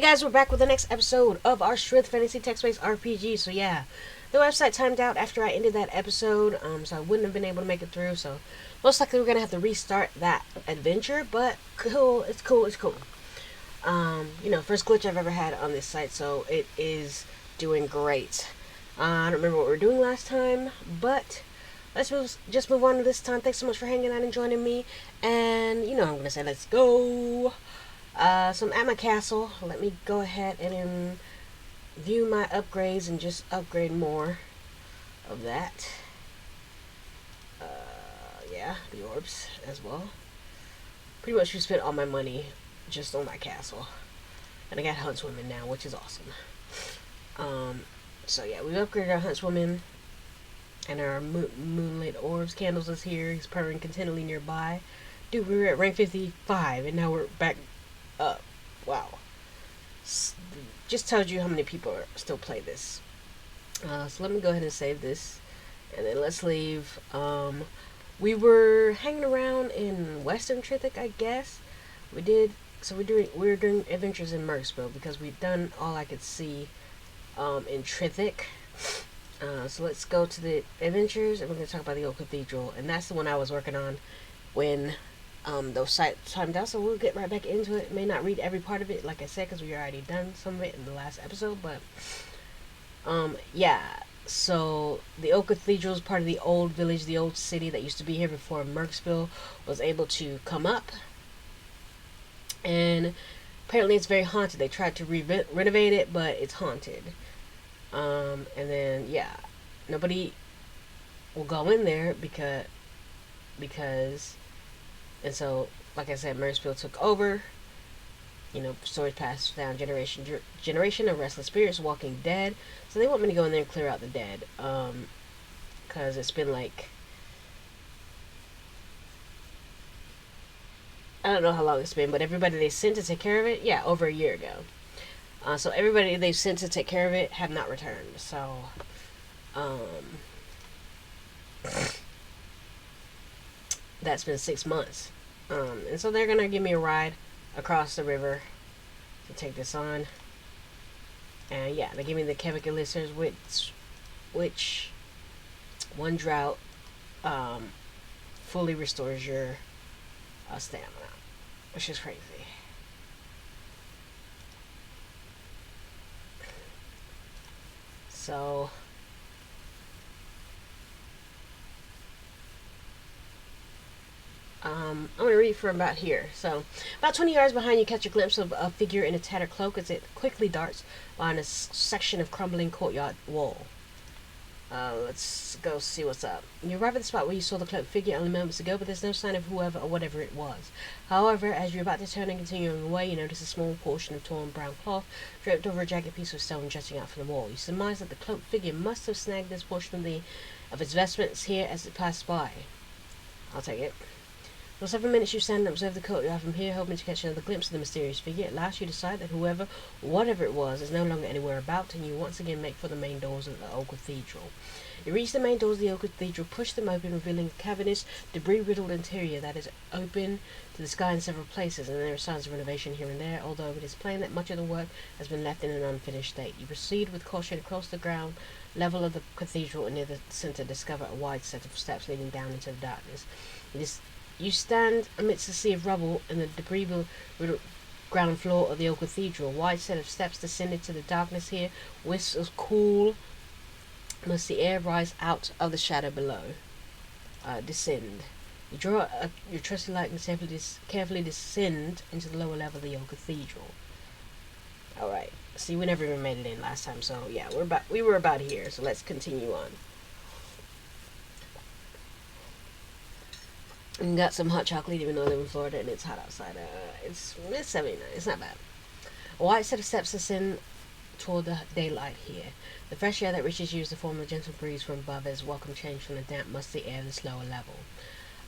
Hey guys, we're back with the next episode of our Sryth Fantasy Text-Based RPG. So yeah, the website timed out after I ended that episode, so I wouldn't have been able to make it through. So most likely we're gonna have to restart that adventure. But cool, it's cool, it's cool. First glitch I've ever had on this site, so it is doing great. I don't remember what we were doing last time, but just move on to this time. Thanks so much for hanging out and joining me. And I'm gonna say let's go. So I'm at my castle. Let me go ahead and view my upgrades and just upgrade more of that. Yeah, the orbs as well. Pretty much we spent all my money just on my castle. And I got huntswomen now, which is awesome. So yeah, we've upgraded our huntswoman. And our moonlit orbs candles is here. He's purring continually nearby. Dude, we were at rank 55 and now we're back up. Wow. Just tells you how many people still play this. So let me go ahead and save this. And then let's leave. We were hanging around in Western Trithik, I guess. We're doing adventures in Merksville because we've done all I could see in Trithik. So let's go to the adventures, and we're going to talk about the old cathedral, and that's the one I was working on when those sites timed out. So we'll get right back into it. May not read every part of it, like I said, because we already done some of it in the last episode. But yeah. So the old cathedral is part of the old village, the old city that used to be here before Merksville was able to come up, and apparently it's very haunted. They tried to renovate it, but it's haunted. And then yeah, nobody will go in there because and so like I said, Merksville took over. Stories passed down generation of restless spirits, walking dead. So they want me to go in there and clear out the dead. Cause it's been like I don't know how long it's been, but everybody they sent to take care of it, yeah, over a year ago. So everybody they've sent to take care of it have not returned. So, that's been 6 months. And so they're gonna give me a ride across the river to take this on. And yeah, they give me the chemical elixirs, which one drought fully restores your stamina, which is crazy. So I'm going to read from about here. So, about 20 yards behind you, catch a glimpse of a figure in a tattered cloak as it quickly darts on a section of crumbling courtyard wall. Let's go see what's up. You arrive at the spot where you saw the cloaked figure only moments ago, but there's no sign of whoever or whatever it was. However, as you're about to turn and continue on your way, you notice a small portion of torn brown cloth draped over a jagged piece of stone jutting out from the wall. You surmise that the cloaked figure must have snagged this portion of its vestments here as it passed by. I'll take it. For several minutes you stand and observe the courtyard from here, hoping to catch another glimpse of the mysterious figure. At last you decide that whoever, whatever it was, is no longer anywhere about, and you once again make for the main doors of the old cathedral. You reach the main doors of the old cathedral, push them open, revealing a cavernous, debris-riddled interior that is open to the sky in several places, and there are signs of renovation here and there, although it is plain that much of the work has been left in an unfinished state. You proceed with caution across the ground level of the cathedral, and near the center discover a wide set of steps leading down into the darkness. You stand amidst a sea of rubble in the debris-riddled ground floor of the old cathedral. A wide set of steps descend into the darkness here. Wisps of cool, musty air rise out of the shadow below. Descend. You draw your trusty light and carefully descend into the lower level of the old cathedral. Alright. See, we never even made it in last time, so yeah, we were about here, so let's continue on. And got some hot chocolate, even though I live in Florida and it's hot outside. It's 79. It's not bad. A wide set of steps ascend toward the daylight here. The fresh air that reaches you is the form of a gentle breeze from above as welcome change from the damp, musty air of this lower level.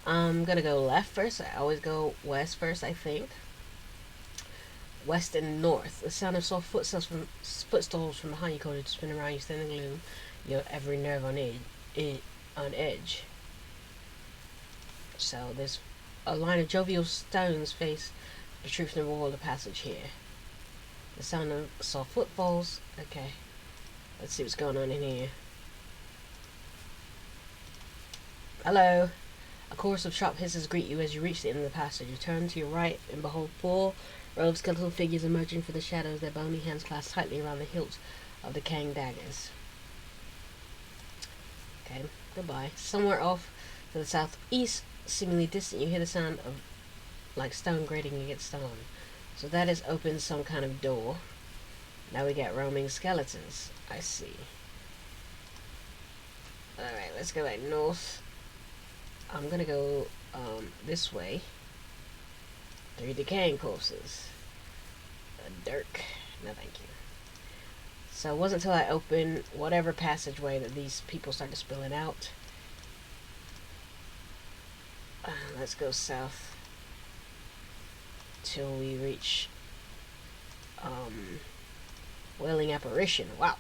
I'm gonna go left first. I always go west first, I think. West and north. The sound of soft footsteps from behind you cause you to spin around. You stand in the gloom, your every nerve on edge. So there's a line of jovial stones face the truth in the wall of the passage here. The sound of soft footfalls. Okay. Let's see what's going on in here. Hello. A chorus of sharp hisses greet you as you reach the end of the passage. You turn to your right and behold 4 rows of skeletal figures emerging from the shadows, their bony hands clasped tightly around the hilts of decaying daggers. Okay, goodbye. Somewhere off to the southeast, seemingly distant, you hear the sound of like stone grating against stone. So that has opened some kind of door. Now we got roaming skeletons. I see. Alright, let's go back north. I'm gonna go this way. 3 decaying corpses. A dirk. No thank you. So it wasn't until I opened whatever passageway that these people started spilling out. Let's go south till we reach Wailing Apparition. Wow.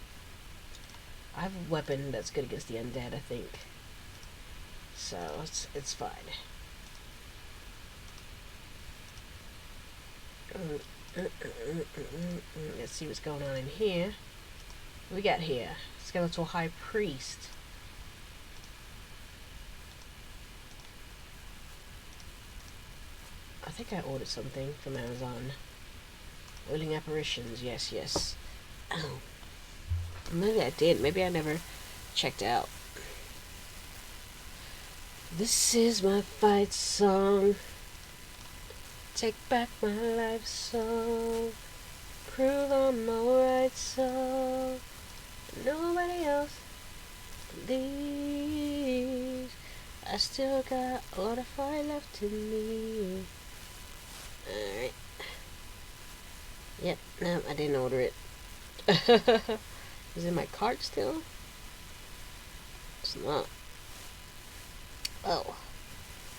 I have a weapon that's good against the undead, I think. So it's fine. Let's see what's going on in here. What we got here? Skeletal High Priest. I think I ordered something from Amazon. Wailing Apparitions. Yes, yes. Oh. Maybe I did. Maybe I never checked out. This is my fight song. Take back my life song. Prove I'm alright song. Nobody else believes. I still got a lot of fire left in me. Alright. Yep, no, I didn't order it. Is it in my cart still? It's not. Oh.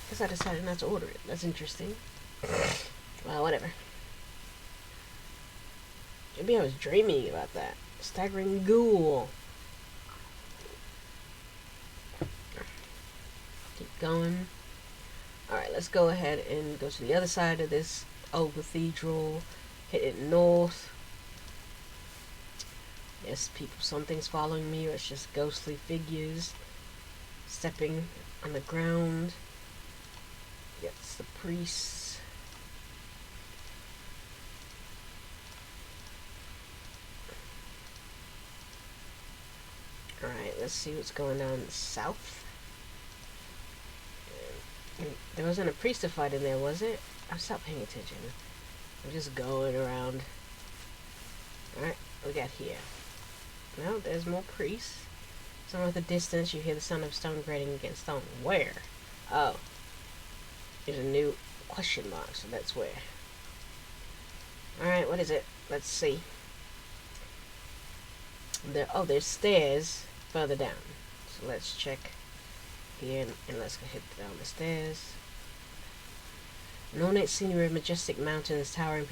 Guess I decided not to order it. That's interesting. Well, whatever. Maybe I was dreaming about that. Staggering ghoul. Keep going. Alright, let's go ahead and go to the other side of this old cathedral. Hit it north. Yes, people, something's following me, or it's just ghostly figures stepping on the ground. Yes, the priests. Alright, let's see what's going on south. There wasn't a priest to fight in there, was it? I stopped paying attention. I'm just going around. Alright, what we got here? No, there's more priests. Somewhere at the distance, you hear the sound of stone grating against stone. Where? Oh. There's a new question mark, so that's where. Alright, what is it? Let's see. There's stairs further down. So let's check here, and let's go hit down the stairs. An ornate scenery of majestic mountains towering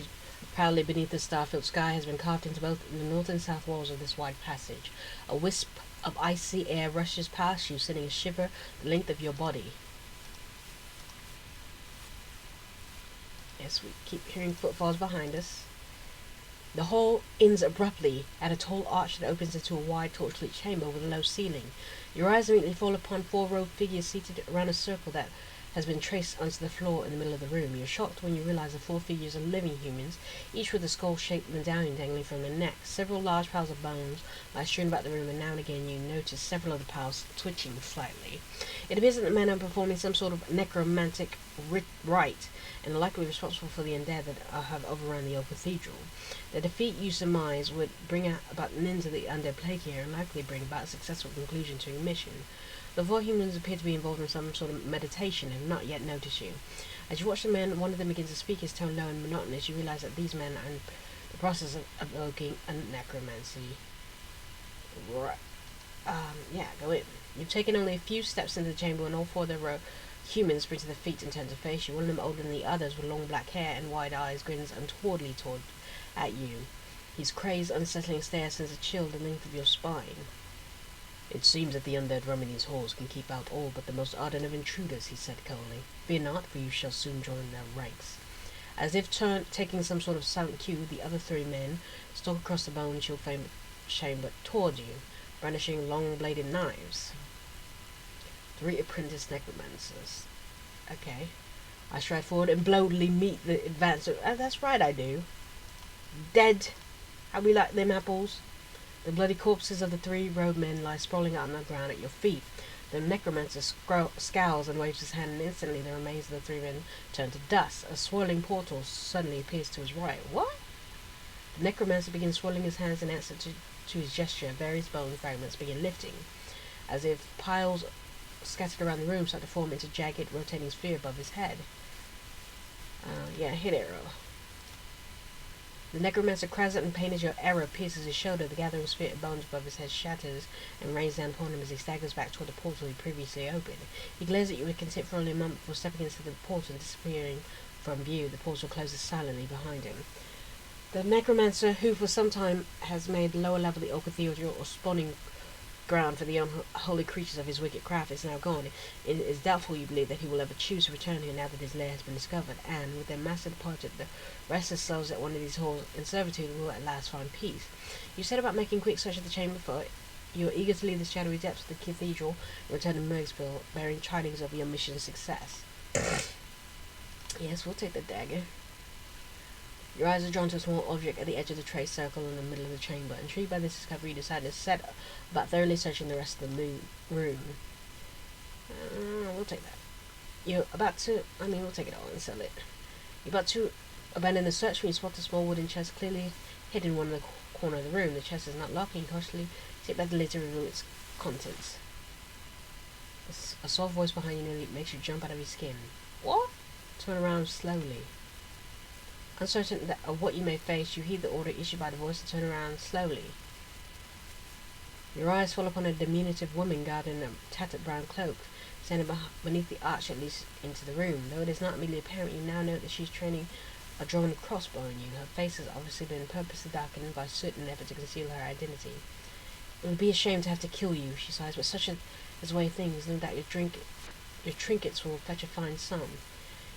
proudly beneath the star-filled sky has been carved into both the north and south walls of this wide passage. A wisp of icy air rushes past you, sending a shiver the length of your body. Yes, we keep hearing footfalls behind us. The hall ends abruptly at a tall arch that opens into a wide torchlit chamber with a low ceiling. Your eyes immediately fall upon 4 robed figures seated around a circle that has been traced onto the floor in the middle of the room. You're shocked when you realize the 4 figures are living humans, each with a skull-shaped medallion dangling from their necks. Several large piles of bones lie strewn about the room, and now and again you notice several of the piles twitching slightly. It appears that the men are performing some sort of necromantic rite, and are likely responsible for the undead that have overrun the old cathedral. Their defeat, you surmise, would bring about an end to the undead plague here, and likely bring about a successful conclusion to your mission. The 4 humans appear to be involved in some sort of meditation and have not yet noticed you. As you watch the men, one of them begins to speak, his tone low and monotonous. You realize that these men are in the process of evoking a necromancy. Right. Yeah, go in. You've taken only a few steps into the chamber when all 4 of the humans spring to their feet and turn to face you. One of them, older than the others, with long black hair and wide eyes, grins untowardly at you. His crazed, unsettling stare sends a chill the length of your spine. It seems that the undead roaming these halls can keep out all but the most ardent of intruders, he said coldly. Fear not, for you shall soon join their ranks. As if taking some sort of silent cue, the other three men stalk across the bone-chilled chamber toward you, brandishing long-bladed knives. 3 apprentice necromancers. Okay. I stride forward and boldly meet the advancer. That's right, I do. Dead. How we like them apples? The bloody corpses of the 3 roadmen lie sprawling out on the ground at your feet. The necromancer scowls and waves his hand, and instantly the remains of the 3 men turn to dust. A swirling portal suddenly appears to his right. What? The necromancer begins swirling his hands in answer to his gesture. Various bone fragments begin lifting, as if piles scattered around the room start to form into jagged, rotating sphere above his head. Hit arrow. The necromancer cries out in pain as your arrow pierces his shoulder. The gathering sphere of bones above his head shatters and rains down upon him as he staggers back toward the portal he previously opened. He glares at you with contempt for only a moment before stepping into the portal and disappearing from view. The portal closes silently behind him. The necromancer, who for some time has made lower level the old cathedral or spawning ground for the unholy creatures of his wicked craft, is now gone. It is doubtful, you believe, that he will ever choose to return here now that his lair has been discovered, and with their master departed, the restless souls at one of these halls in servitude will at last find peace. You set about making quick search of the chamber, for you are eager to leave the shadowy depths of the cathedral and return to Mergsville, bearing tidings of your mission's success. Yes, we'll take the dagger. Your eyes are drawn to a small object at the edge of the tray circle in the middle of the chamber. Intrigued by this discovery, you decide to set about thoroughly searching the rest of the room. We'll take that. We'll take it all and sell it. You're about to abandon the search when you spot a small wooden chest clearly hidden in one of the corner of the room. The chest is not locked, and you cautiously take back the lid to reveal its contents. A soft voice behind you nearly makes you jump out of your skin. What? Turn around slowly. Uncertain of what you may face, you heed the order issued by the voice to turn around slowly. Your eyes fall upon a diminutive woman garbed in a tattered brown cloak, standing beneath the arch that leads into the room. Though it is not immediately apparent, you now note that she's training a drawn crossbow on you. Her face has obviously been purposely darkened by certain effort to conceal her identity. It would be a shame to have to kill you, she sighs, but such is the way of things. No doubt your trinkets will fetch a fine sum.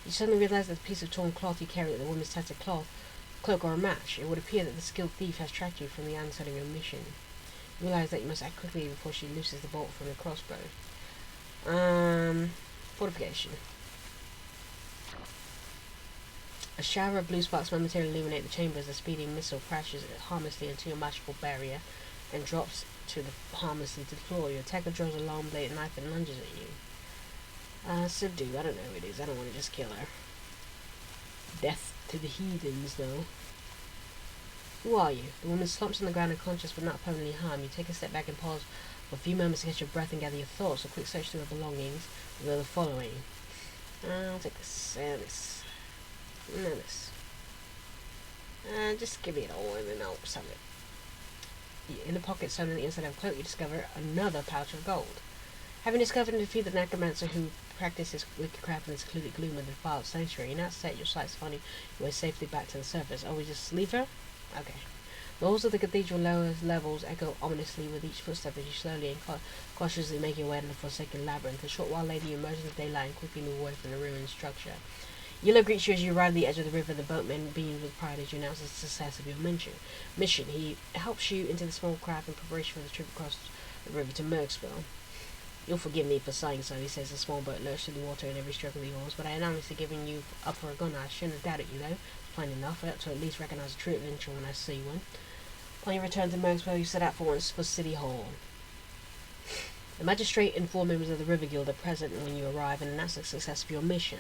You suddenly realize that the piece of torn cloth you carry at the woman's tattered cloak are a match. It would appear that the skilled thief has tracked you from the onset of your mission. You realize that you must act quickly before she looses the bolt from the crossbow. Fortification. A shower of blue sparks momentarily illuminate the chamber as the speeding missile crashes harmlessly into your magical barrier and drops harmlessly to the floor. Your attacker draws a long bladed knife and lunges at you. Subdue. I don't know who it is. I don't want to just kill her. Death to the heathens, though. Who are you? The woman slumps on the ground unconscious but not permanently harmed. You take a step back and pause for a few moments to catch your breath and gather your thoughts. A quick search through her belongings reveal the following. I'll take this, and this, and this. Just give me it all and then I'll sell it. In the pocket sewn on the inside of a cloak, you discover another pouch of gold. Having discovered and defeated the necromancer who practiced his wicked craft in the secluded gloom of the defiled sanctuary, you now set your sights finding your way safely back to the surface. Oh, we just leave her? Okay. The halls of the cathedral lower levels echo ominously with each footstep as you slowly and cautiously make your way to the forsaken labyrinth. A short while later, you emerge into daylight and quickly move away from the ruined structure. Yellow greets you as you arrive at the edge of the river, the boatman beams with pride as you announce the success of your mission. He helps you into the small craft in preparation for the trip across the river to Mergsville. You'll forgive me for saying so, he says. The small boat lurched through the water in every stroke of the oars, but I announced giving you up for a gun. I shouldn't have doubted you, though. It's plain enough. I ought to at least recognize a true adventure when I see one. Upon your return to Mergsville, you set out for City Hall. The magistrate and 4 members of the River Guild are present when you arrive and announce the success of your mission.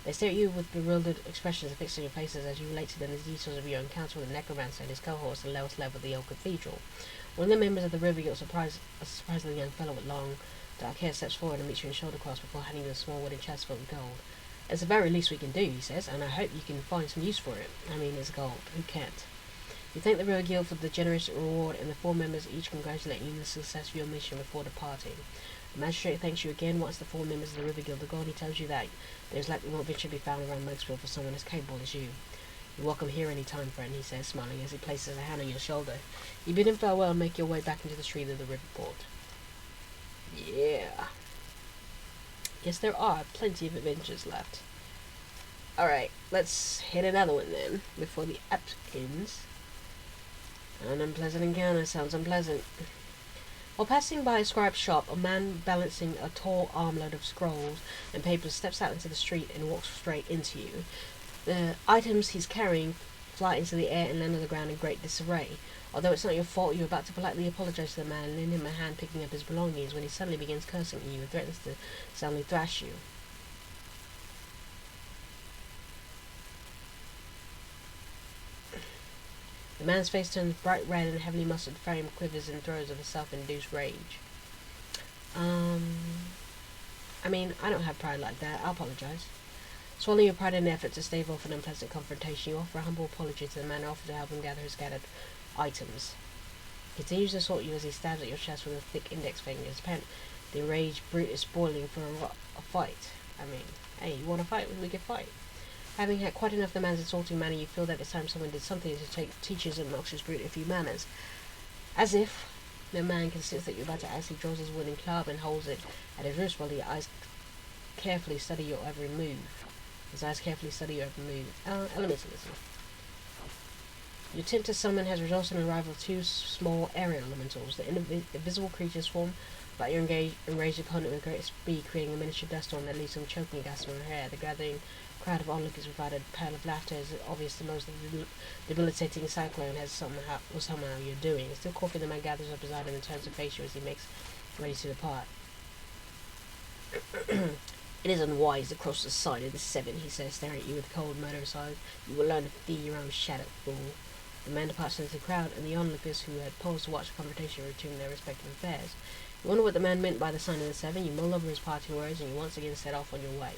They stare at you with bewildered expressions affixed on your faces as you relate to them the details of your encounter with the necromancer and his cohorts at the lowest level of the old cathedral. One of the members of the River Guild, a surprisingly young fellow with long dark hair, steps forward and meets you in shoulder cross before handing you a small wooden chest full of gold. It's the very least we can do, he says, and I hope you can find some use for it. I mean, it's gold. Who can't? You thank the River Guild for the generous reward, and the 4 members each congratulate you on the success of your mission before departing. The magistrate thanks you again. Once the 4 members of the River Guild are gone, he tells you that there's likely more adventure to be found around Mergsville for someone as capable as you. You're welcome here any time, friend, he says, smiling as he places a hand on your shoulder. You bid him farewell and make your way back into the street of the riverport. Yeah. Yes, there are plenty of adventures left. Alright, let's hit another one then, before the app ends. An unpleasant encounter. Sounds unpleasant. While passing by a scribe's shop, a man balancing a tall armload of scrolls and papers steps out into the street and walks straight into you. The items he's carrying fly into the air and land on the ground in great disarray. Although it's not your fault, you're about to politely apologize to the man and lend him a hand picking up his belongings when he suddenly begins cursing at you and threatens to soundly thrash you. The man's face turns bright red and the heavily muscled frame quivers in throes of a self-induced rage. I mean, I don't have pride like that. I'll apologize. Swallowing your pride in an effort to stave off an unpleasant confrontation, you offer a humble apology to the man and offer to help him gather his scattered items. He continues to assault you as he stabs at your chest with a thick index finger. His apparent the enraged brute is spoiling for a fight. I mean, hey, you want to fight? We can fight. Having had quite enough of the man's insulting manner, you feel that it's time someone did something to teach his obnoxious brute a few manners. As if the man considers that you're about to act, he draws his wooden club and holds it at his wrist while your eyes carefully study your every move. Elementalism. Your attempt to summon has resulted in the arrival of two small aerial elementals. The invisible creatures swarm about your enraged opponent with great speed, creating a miniature dust storm that leaves them choking gas from her hair. The gathering crowd of onlookers provided a peal of laughter as obvious the most debilitating cyclone somehow you're doing. Still coughing, the man gathers up his item and turns to face you as he makes ready to depart. It is unwise to cross the side of the seven, he says, staring at you with cold murderous eyes. You will learn to fear your own shadow, fool. The man departs into the crowd, and the onlookers who had paused to watch the confrontation return their respective affairs. You wonder what the man meant by the sign of the seven. You mull over his parting words, and you once again set off on your way.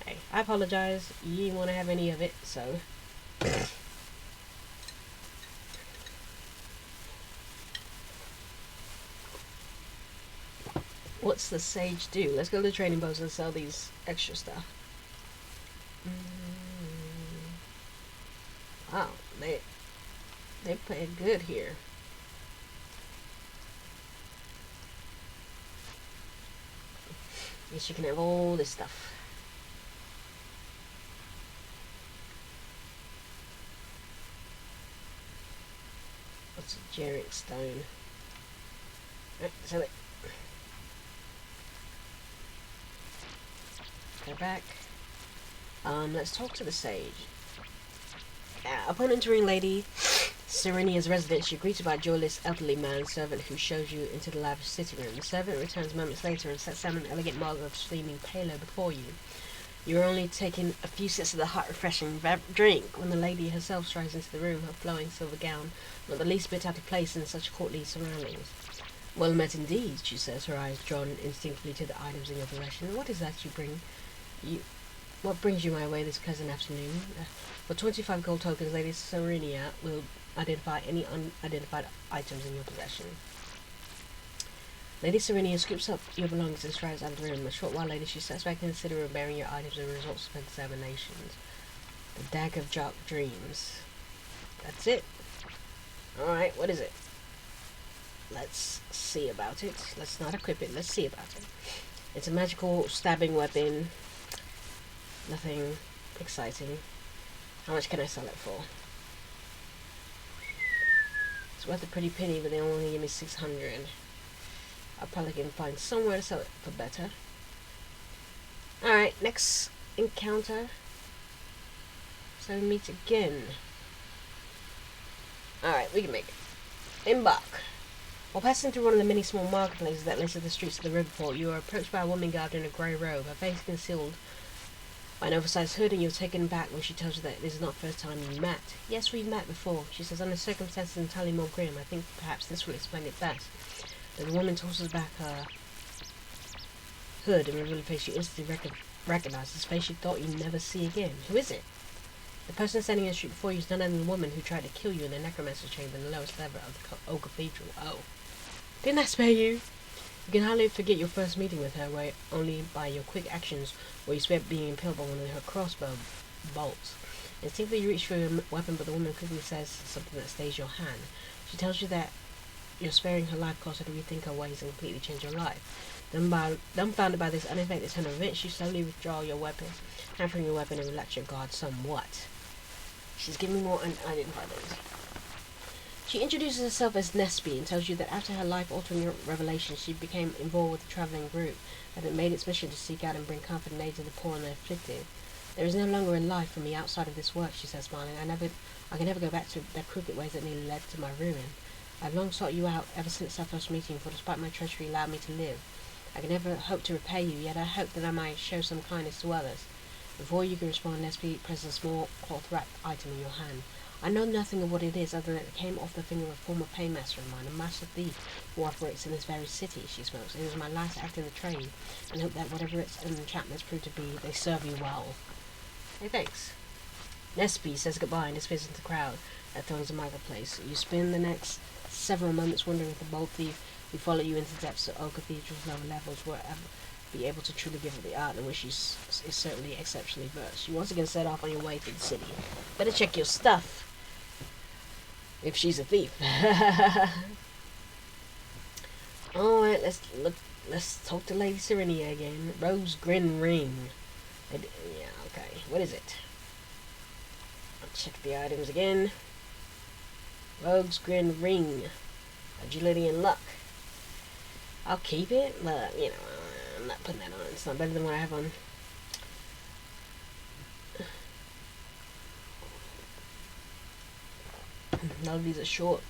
Hey, I apologize. You didn't want to have any of it, so... What's the sage do? Let's go to the trading post and sell these extra stuff. Wow, they play good here. Guess you can have all this stuff. What's a Jeric stone? Alright, sell it. Go back. Let's talk to the sage. Upon entering Lady Serenia's residence, you're greeted by a joyless elderly man servant who shows you into the lavish sitting room. The servant returns moments later and sets down an elegant mug of steaming palo before you. You're only taking a few sips of the hot, refreshing drink when the lady herself strides into the room, her flowing silver gown not the least bit out of place in such courtly surroundings. Well met indeed, she says, her eyes drawn instinctively to the items in your possession. What is that you bring? What brings you my way this pleasant afternoon? For 25 gold tokens, Lady Serenia will identify any unidentified items in your possession. Lady Serenia scoops up your belongings and strides out of the room. A short while later, she steps back and considers bearing your items and results of examinations. The Dagger of Dark Dreams. That's it. Alright, what is it? Let's see about it. Let's not equip it, let's see about it. It's a magical stabbing weapon. Nothing exciting. How much can I sell it for? It's worth a pretty penny, but they only give me 600. I probably can find somewhere to sell it for better. Alright, next encounter. So we meet again. Alright, we can make it. Embark. While passing through one of the many small marketplaces that litter the streets of the riverport, you are approached by a woman garbed in a grey robe, her face concealed by an oversized hood, and you're taken back when she tells you that this is not the first time you met. Yes, we've met before, she says, under circumstances entirely more grim. I think perhaps this will explain it best. But the woman tosses back her hood and reveals a face you instantly recognize, this face you thought you'd never see again. Who is it? The person standing in the street before you is none other than the woman who tried to kill you in the necromancer's chamber in the lowest level of the old cathedral. Oh. Didn't I spare you? You can hardly forget your first meeting with her, where only by your quick actions were you spared being impaled by one of her crossbow bolts. Instinctively you reach for your weapon, but the woman quickly says something that stays your hand. She tells you that you're sparing her life caused her to rethink her ways and completely change her life. Dumbfounded by this unexpected turn of events, you slowly withdraw your weapon, hampering your weapon and relax your guard somewhat. She's giving me more unidentified names. She introduces herself as Nesby and tells you that after her life-altering revelation, she became involved with a traveling group that had made its mission to seek out and bring comfort and aid to the poor and the afflicted. There is no longer a life for me outside of this work, she says, smiling. I can never go back to the crooked ways that nearly led to my ruin. I've long sought you out ever since our first meeting, for despite my treachery allowed me to live. I can never hope to repay you, yet I hope that I might show some kindness to others. Before you can respond, Nesby presses a small cloth-wrapped item in your hand. I know nothing of what it is, other than it came off the finger of a former paymaster of mine, a master thief who operates in this very city, she smokes. It was my last act in the trade, and hope that whatever its enchantments prove to be, they serve you well. Hey, thanks. Nesby says goodbye and disappears into the crowd that throngs the marketplace. You spend the next several moments wondering if the bold thief who followed you into the depths of old Cathedral's lower levels will ever be able to truly give up the art in which she is certainly exceptionally versed. You once again set off on your way through the city. Better check your stuff. If she's a thief. Alright, let's talk to Lady Serenia again. Rose Grin Ring. Yeah, okay. What is it? I'll check the items again. Rogue's Grin Ring. Agility and luck. I'll keep it, but, you know, I'm not putting that on. It's not better than what I have on. None of these are short.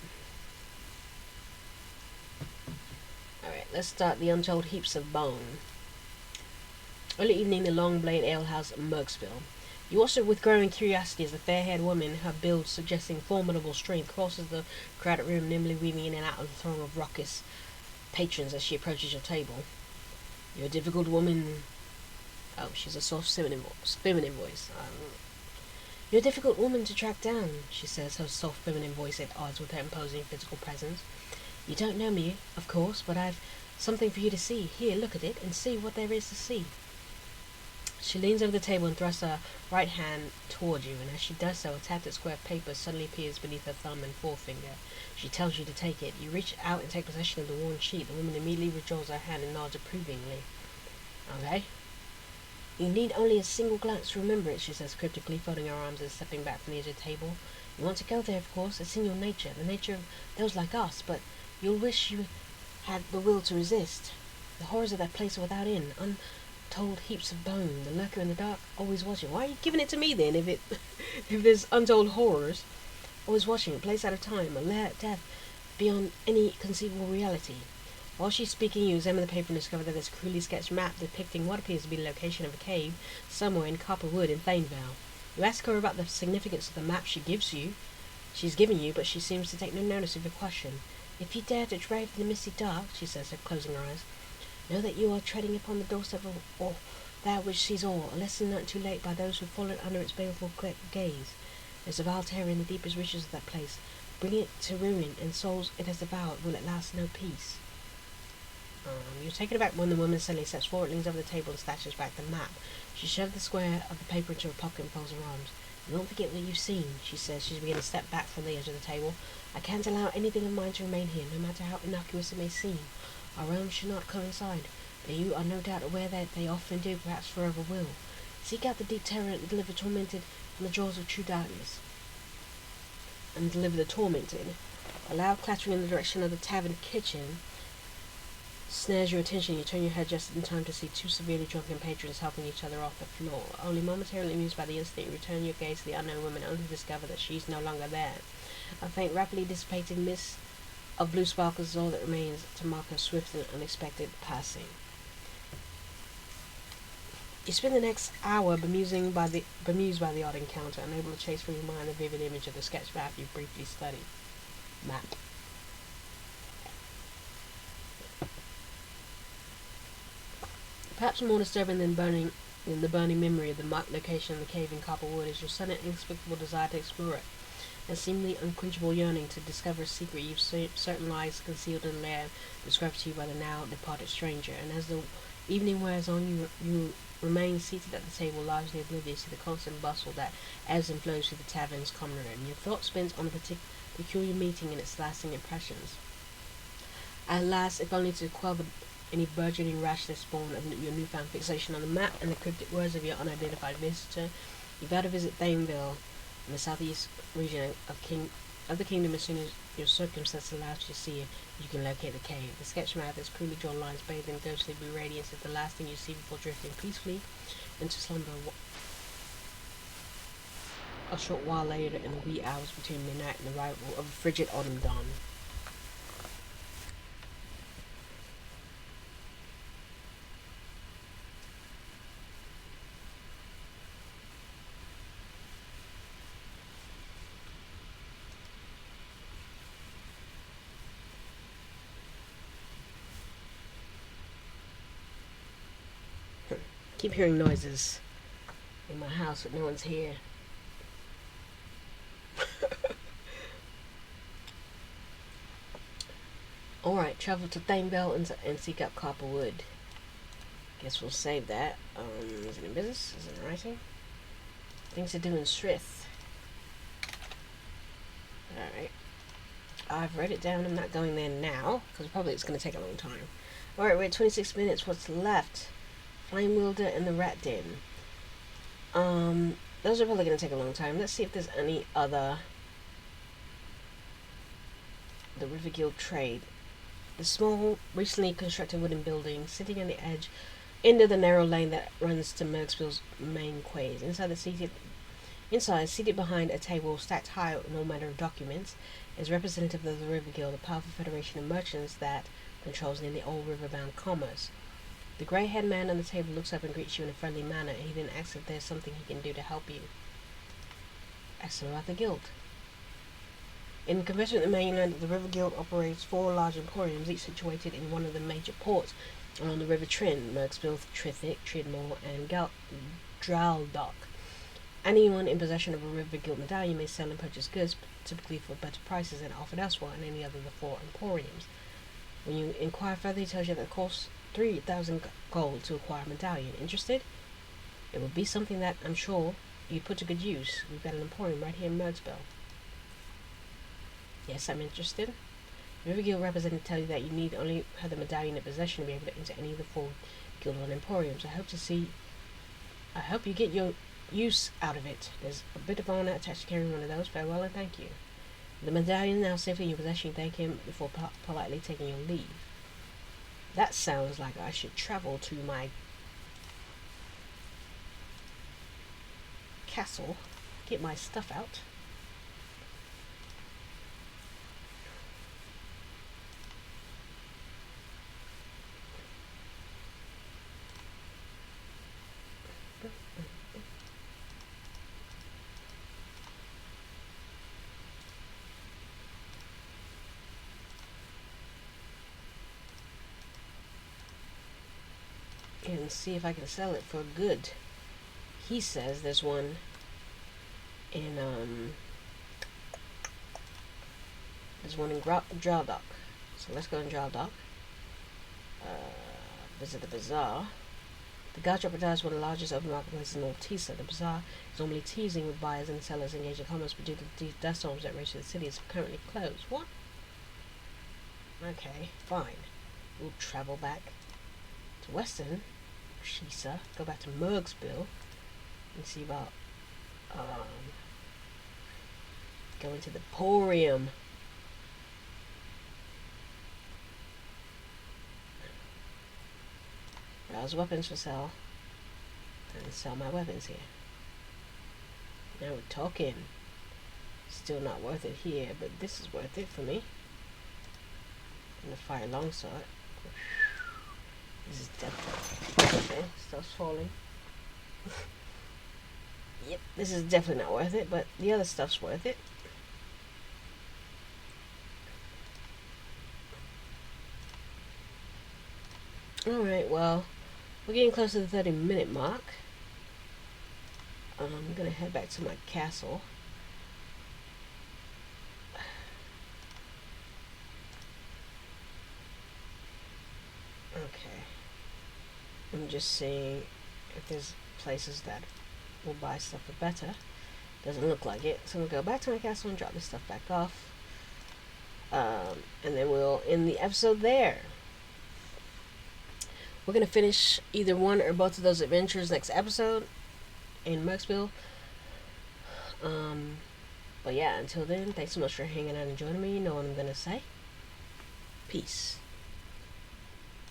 Alright, let's start the Untold Heaps of Bone. Early evening, the Long Blade Alehouse, Murksville. You watch with growing curiosity as the fair-haired woman, her build suggesting formidable strength, crosses the crowded room, nimbly weaving in and out of the throng of raucous patrons as she approaches your table. You're a difficult woman. Oh, she's a soft feminine voice. You're a difficult woman to track down, she says, her soft feminine voice at odds with her imposing physical presence. You don't know me, of course, but I've something for you to see. Here, look at it, and see what there is to see. She leans over the table and thrusts her right hand toward you, and as she does so, a tattered square of paper suddenly appears beneath her thumb and forefinger. She tells you to take it. You reach out and take possession of the worn sheet. The woman immediately withdraws her hand and nods approvingly. Okay. You need only a single glance to remember it, she says cryptically, folding her arms and stepping back from the edge of the table. You want to go there, of course. It's in your nature, the nature of those like us, but you'll wish you had the will to resist. The horrors of that place are without end. Untold heaps of bone, the lurker in the dark, always watching. Why are you giving it to me then, if there's untold horrors? Always watching, a place out of time, a lair of death beyond any conceivable reality. While she's speaking, you examine the paper and discover that there's a crudely sketched map depicting what appears to be the location of a cave somewhere in Copperwood in Plainvale. You ask her about the significance of the map she's given you, but she seems to take no notice of your question. If you dare to brave the misty dark, she says, closing her eyes, know that you are treading upon the doorstep of that which sees all, a lesson not too late by those who have fallen under its baleful gaze. There's a vile terror in the deepest reaches of that place. Bring it to ruin, and souls it has devoured will at last know peace. You're taken aback when the woman suddenly steps forward, leans over the table and snatches back the map. She shoves the square of the paper into her pocket and folds her arms. You won't forget what you've seen, she says. She's beginning to step back from the edge of the table. I can't allow anything of mine to remain here, no matter how innocuous it may seem. Our realms should not coincide, but you are no doubt aware that they often do, perhaps forever will. Seek out the deep terror and deliver tormented from the jaws of true darkness. And deliver the tormented. A loud clattering in the direction of the tavern kitchen snares your attention. You turn your head just in time to see two severely drunken patrons helping each other off the floor. Only momentarily amused by the incident, you return your gaze to the unknown woman, only to discover that she's no longer there. A faint, rapidly dissipating mist of blue sparkles is all that remains to mark her swift and unexpected passing. You spend the next hour bemused by the odd encounter, unable to chase from your mind the vivid image of the sketch map you briefly studied. Map. Perhaps more disturbing than the burning memory of the marked location of the cave in Copperwood is your sudden inexplicable desire to explore it, and seemingly unquenchable yearning to discover a secret you've certain lies concealed in the lair described to you by the now departed stranger. And as the evening wears on, you remain seated at the table, largely oblivious to the constant bustle that ebbs and flows through the tavern's common room. Your thought spins on the peculiar meeting and its lasting impressions. At last, if only to quell the any burgeoning rashness born of your newfound fixation on the map and the cryptic words of your unidentified visitor. You've got to visit Thameville in the southeast region of the kingdom as soon as your circumstance allows you to see it. You can locate the cave. The sketch map has crudely drawn lines bathed in ghostly blue radiance is the last thing you see before drifting peacefully into slumber. A short while later, in the wee hours between midnight and the arrival of frigid autumn dawn. Keep hearing noises in my house, but no one's here. Alright, travel to Thameville and seek out copperwood. Guess we'll save that. Is it in business? Is it in writing? Things to do in Sryth. Alright. I've wrote it down. I'm not going there now, because probably it's going to take a long time. Alright, we're at 26 minutes. What's left? Flame Wielder and the Rat Den. Those are probably going to take a long time. Let's see if there's any other... The River Guild trade. The small, recently constructed wooden building sitting on the edge into the narrow lane that runs to Mergsville's main quays. Inside, seated behind a table stacked high with all manner of documents, is representative of the River Guild, a powerful federation of merchants that controls nearly all riverbound commerce. The grey-haired man on the table looks up and greets you in a friendly manner. He then asks if there's something he can do to help you. Ask him about the guild. In comparison with the mainland, the River Guild operates 4 large emporiums, each situated in one of the major ports along the River Tryn: Mergsville, Trithik, Tridmore, and Draldok. Anyone in possession of a River Guild medallion may sell and purchase goods, typically for better prices than offered elsewhere in any other of the 4 emporiums. When you inquire further, he tells you that it costs 3,000 gold to acquire a medallion. Interested? It would be something that I'm sure you'd put to good use. We've got an emporium right here in Mergsville. Yes, I'm interested. The River Guild representative tell you that you need only have the medallion in possession to be able to enter any of the 4 guild-run emporiums. I hope you get your use out of it. There's a bit of honor attached to carrying one of those. Farewell and thank you. The medallion now safely in your possession. You thank him before politely taking your leave. That sounds like I should travel to my castle, get my stuff out. And see if I can sell it for good. He says there's one in Draldok. So let's go in Draldok. Visit the Bazaar. The Gaucho Bazaar is one of the largest open marketplaces in North Tisa. The Bazaar is normally teasing with buyers and sellers engaged in commerce, but due to the dust storms that rage through the city, it's currently closed. What? Okay, fine. We'll travel back to Western Shisa, go back to Mergsville and see about going to the Emporium. Browse weapons for sale and sell my weapons here. Now we're talking. Still not worth it here, but this is worth it for me. And the fire longsword. This is definitely... Okay, stuff's falling. Yep, this is definitely not worth it, but the other stuff's worth it. Alright, well, we're getting close to the 30-minute mark. I'm gonna head back to my castle. Okay. I'm just seeing if there's places that will buy stuff for better. Doesn't look like it. So I'm gonna go back to my castle and drop this stuff back off. And then we'll end the episode there. We're gonna finish either one or both of those adventures next episode in Muxville. But yeah, until then, thanks so much for hanging out and joining me. You know what I'm gonna say. Peace.